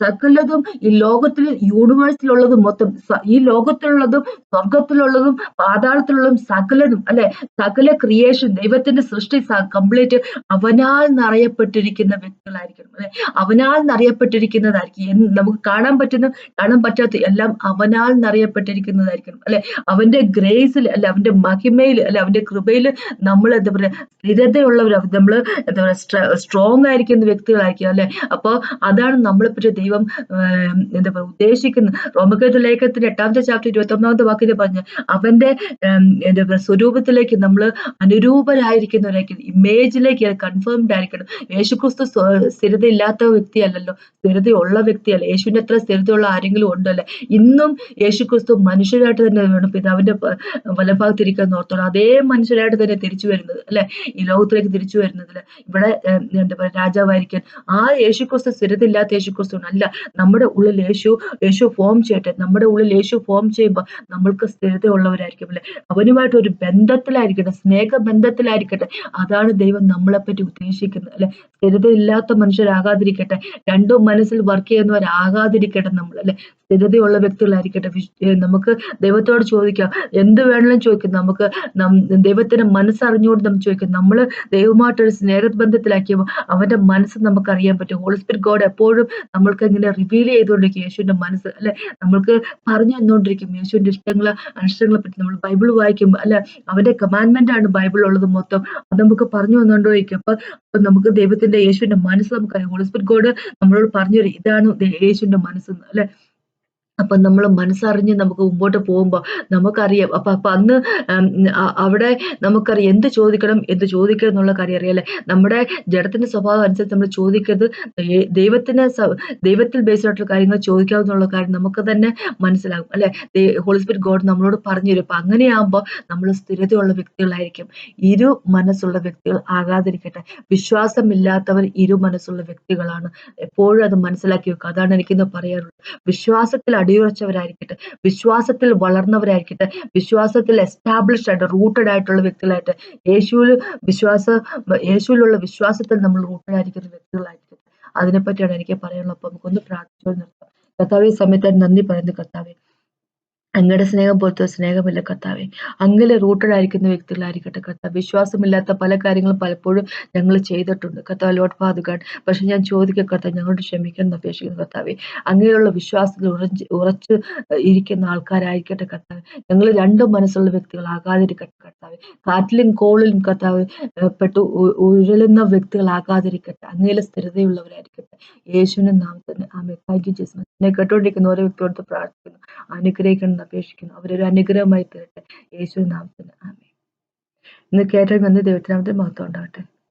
സകലതും ഈ ലോകത്തിൽ, യൂണിവേഴ്സിലുള്ളതും മൊത്തം, ഈ ലോകത്തിലുള്ളതും സ്വർഗത്തിലുള്ളതും പാതാളത്തിലുള്ളതും സകലതും, അല്ലെ, സകല ക്രിയേഷൻ, ദൈവത്തിന്റെ സൃഷ്ടി കംപ്ലീറ്റ് അവനാൽ നിറയപ്പെട്ടിരിക്കുന്ന വ്യക്തികളായിരിക്കണം, അല്ലെ? അവനാൽ നിറയപ്പെട്ടിരിക്കുന്നതായിരിക്കും. നമുക്ക് കാണാൻ പറ്റാത്ത എല്ലാം അവനാൽ നിറയപ്പെട്ടിരിക്കുന്നതായിരിക്കണം, അല്ലെ? അവന്റെ ഗ്രേസിൽ, അല്ലെ, അവന്റെ മഹിമയിൽ, അല്ലെ, അവന്റെ കൃപയിൽ നമ്മൾ എന്താ പറയാ, സ്ഥിരതയുള്ളവരാണ്. നമ്മള് എന്താ പറയാ, സ്ട്രോങ് ആയിരിക്കുന്ന വ്യക്തികളായിരിക്കും, അല്ലെ? അപ്പൊ അതാണ് നമ്മളെ പറ്റി ദൈവം എന്താ പറയുക ഉദ്ദേശിക്കുന്നത്. റോമക്കെഴുതിയ ലേഖനത്തിന്റെ 8-ാമത്തെ ചാപ്റ്റർ 21-ാമത്തെ വാക്യത്തിൽ പറഞ്ഞ്, അവന്റെ എന്താ പറയുക സ്വരൂപത്തിലേക്ക് നമ്മൾ അനുരൂപരായിരിക്കുന്നവരായിരിക്കും, ഇമേജിലേക്ക് കൺഫേംഡ് ആയിരിക്കണം. യേശുക്രിസ്തു സ്ഥിരതയില്ലാത്ത വ്യക്തിയല്ലല്ലോ, സ്ഥിരതയുള്ള വ്യക്തിയല്ല. യേശുവിന്റെ അത്ര സ്ഥിരതയുള്ള ആരെങ്കിലും ഉണ്ടല്ലേ? ഇന്നും യേശുക്രിസ്തു മനുഷ്യരായിട്ട് തന്നെ വേണം പിതാവിന്റെ വലഭാഗത്തിരിക്കാൻ ഓർത്തോളം, അതേ മനുഷ്യരായിട്ട് തന്നെ തിരിച്ചു വരുന്നത്, അല്ലെ, ഈ ലോകത്തിലേക്ക് തിരിച്ചു വരുന്നതില്. ഇവിടെ എന്താ പറയുക, രാജാവായിരിക്കാൻ ആ യേശുക്രിസ്തു സ്ഥിരതയില്ലാത്ത യേശുക്രിസ്തു അല്ല. നമ്മുടെ ഉള്ളിൽ യേശു ഫോം ചെയ്യട്ടെ. നമ്മുടെ ഉള്ളിൽ യേശു ഫോം ചെയ്യുമ്പോൾ നമ്മൾക്ക് സ്ഥിരതയുള്ളവരായിരിക്കും, അല്ലെ? അവനുമായിട്ട് ഒരു ബന്ധത്തിലായിരിക്കട്ടെ, സ്നേഹബന്ധത്തിലായിരിക്കട്ടെ. അതാണ് ദൈവം നമ്മളെപ്പറ്റി ഉദ്ദേശിക്കുന്നത്, അല്ലെ? സ്ഥിരതയില്ലാത്ത മനുഷ്യരാകാതിരിക്കട്ടെ, രണ്ടും മനസ്സിൽ വർക്ക് ചെയ്യുന്നവരാകാതിരിക്കട്ടെ നമ്മൾ, അല്ലെ? സ്ഥിരതയുള്ള വ്യക്തികളായിരിക്കട്ടെ. നമുക്ക് ദൈവത്തോട് ചോദിക്കാം, എന്ത് വേണമെങ്കിലും ചോദിക്കും. നമുക്ക് ദൈവത്തിന്റെ മനസ്സറിഞ്ഞുകൊണ്ട് നമ്മൾ ചോദിക്കും. നമ്മൾ ദൈവമായിട്ടൊരു സ്നേഹബന്ധത്തിലാക്കിയപ്പോൾ അവന്റെ മനസ്സ് നമുക്ക് അറിയാൻ പറ്റും. ഹോളി സ്പിരിറ്റ് ഗോഡ് എപ്പോഴും നമ്മൾക്ക് ഇങ്ങനെ റിവീൽ ചെയ്തുകൊണ്ടിരിക്കും യേശുവിന്റെ മനസ്സ്, അല്ലെ? നമ്മൾക്ക് പറഞ്ഞു തന്നുകൊണ്ടിരിക്കും യേശുവിന്റെ അനിഷ്ടങ്ങളെ പറ്റി. നമ്മൾ ബൈബിൾ വായിക്കുമ്പോൾ, അല്ലെ, അവന്റെ കമാൻഡ്മെന്റ് ആണ് ബൈബിളിലുള്ളത് മൊത്തം. അത് നമുക്ക് പറഞ്ഞു തന്നുകൊണ്ടിരിക്കും. അപ്പൊ നമുക്ക് ദൈവത്തിന്റെ യേശുവിന്റെ മനസ്സ് നമുക്കറിയാം. ഹോളി സ്പിരിറ്റ് ഗോഡ് നമ്മളോട് പറഞ്ഞു തരും, ഇതാണ് യേശുവിന്റെ മനസ്സ്, അല്ലെ? അപ്പൊ നമ്മൾ മനസ്സറിഞ്ഞ് നമുക്ക് മുമ്പോട്ട് പോകുമ്പോൾ നമുക്കറിയാം. അപ്പൊ അന്ന് അവിടെ നമുക്കറിയാം എന്ത് ചോദിക്കണം എന്ത് ചോദിക്കണം എന്നുള്ള കാര്യം അറിയാം, അല്ലെ? നമ്മുടെ ജഡത്തിന്റെ സ്വഭാവം അനുസരിച്ച് നമ്മൾ ചോദിക്കരുത്. ദൈവത്തിൽ ബേസ്ഡ് ആയിട്ടുള്ള കാര്യങ്ങൾ ചോദിക്കാവുന്നുള്ള കാര്യം നമുക്ക് തന്നെ മനസ്സിലാകും, അല്ലെ? ഹോളി സ്പിരിറ്റ് ഗോഡ് നമ്മളോട് പറഞ്ഞു തരും. അപ്പൊ അങ്ങനെയാകുമ്പോൾ നമ്മൾ സ്ഥിരതയുള്ള വ്യക്തികളായിരിക്കും. ഇരു മനസ്സുള്ള വ്യക്തികൾ ആകാതിരിക്കട്ടെ. വിശ്വാസമില്ലാത്തവർ ഇരു മനസ്സുള്ള വ്യക്തികളാണ്. എപ്പോഴും അത് മനസ്സിലാക്കി വെക്കുക. അതാണ് എനിക്കിന്ന് പറയാറുള്ളത്. വിശ്വാസത്തിൽ അടിയുറച്ചവരായിരിക്കട്ടെ, വിശ്വാസത്തിൽ വളർന്നവരായിരിക്കട്ടെ, വിശ്വാസത്തിൽ എസ്റ്റാബ്ലിഷ്ഡ് ആയിട്ട് റൂട്ടഡ് ആയിട്ടുള്ള വ്യക്തികളായിട്ട്, യേശുവിലുള്ള വിശ്വാസത്തിൽ നമ്മൾ റൂട്ടഡ് ആയിരിക്കുന്ന വ്യക്തികളായിരിക്കട്ടെ. അതിനെപ്പറ്റിയാണ് എനിക്ക് പറയാനുള്ളത്. അപ്പൊ നമുക്കൊന്ന് പ്രാർത്ഥിച്ചു നിർത്താം. കർത്താവേ, ഈ സമയത്ത് നന്ദി പറയുന്നു കർത്താവേ. അങ്ങയുടെ സ്നേഹം പോലത്തെ സ്നേഹമില്ല കർത്താവേ. അങ്ങിൽ റൂട്ടഡ് ആയിരിക്കുന്ന വ്യക്തികളായിരിക്കട്ടെ കർത്താവ്. വിശ്വാസമില്ലാത്ത പല കാര്യങ്ങളും പലപ്പോഴും ഞങ്ങൾ ചെയ്തിട്ടുണ്ട് കർത്താവ്, ലോഡ് ഫാദർ ഗോഡ്. പക്ഷെ ഞാൻ ചോദിക്കുക കർത്താവ്, ഞങ്ങളോട് ക്ഷമിക്കണം എന്ന് അപേക്ഷിക്കുന്നു കർത്താവേ. അങ്ങനെയുള്ള വിശ്വാസത്തിൽ ഉറച്ച് ഇരിക്കുന്ന ആൾക്കാരായിരിക്കട്ടെ കർത്താവ്. ഞങ്ങൾ രണ്ടും മനസ്സുള്ള വ്യക്തികളാകാതിരിക്കട്ടെ കർത്താവ്. കാറ്റിലും കോളിലും കർത്താവ് ഉഴലുന്ന വ്യക്തികളാകാതിരിക്കട്ടെ. അങ്ങയിലെ സ്ഥിരതയുള്ളവരായിരിക്കട്ടെ. യേശുവിന്റെ നാമത്തിൽ ആമേൻ. Thank you Jesus. എന്നെ കേട്ടുകൊണ്ടിരിക്കുന്ന ഓരോ വ്യക്തിയോട് പ്രാർത്ഥിക്കുന്നു, അനുഗ്രഹിക്കണം അപേക്ഷിക്കുന്നു. അവരൊരു അനുഗ്രഹമായി തീരട്ടെ യേശുവിൻ നാമത്തിൽ ആമേൻ. ഇന്ന് കേട്ട നന്ദി. ദൈവത്തിനാമത്തിൽ മഹത്വം ഉണ്ടാകട്ടെ.